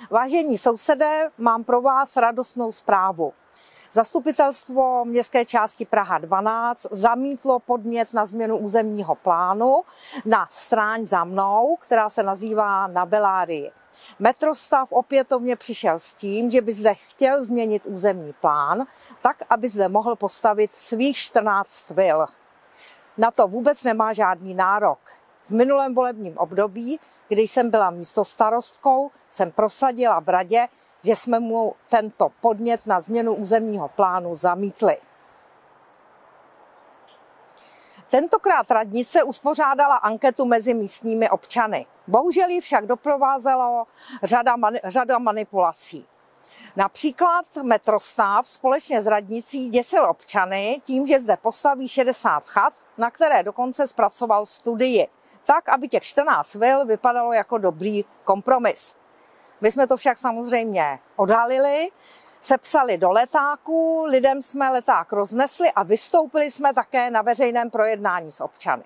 Vážení sousedé, mám pro vás radostnou zprávu. Zastupitelstvo městské části Praha 12 zamítlo podnět na změnu územního plánu na stráň za mnou, která se nazývá Na Bellarii. Metrostav opětovně přišel s tím, že by zde chtěl změnit územní plán, tak, aby zde mohl postavit svých 14 vil. Na to vůbec nemá žádný nárok. V minulém volebním období, když jsem byla místostarostkou, jsem prosadila v radě, že jsme mu tento podnět na změnu územního plánu zamítli. Tentokrát radnice uspořádala anketu mezi místními občany. Bohužel ji však doprovázela řada manipulací. Například Metrostav společně s radnicí děsil občany tím, že zde postaví 60 chat, na které dokonce zpracoval studii, tak, aby těch 14 vil vypadalo jako dobrý kompromis. My jsme to však samozřejmě odhalili, sepsali do letáku, lidem jsme leták roznesli a vystoupili jsme také na veřejném projednání s občany.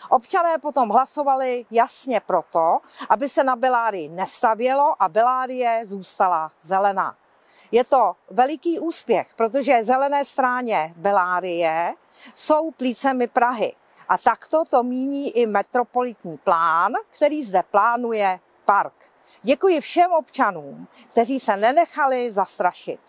Občané potom hlasovali jasně proto, aby se na Bellarii nestavělo a Bellarie zůstala zelená. Je to veliký úspěch, protože zelené stráně Bellarie jsou plícemi Prahy. A takto to míní i metropolitní plán, který zde plánuje park. Děkuji všem občanům, kteří se nenechali zastrašit.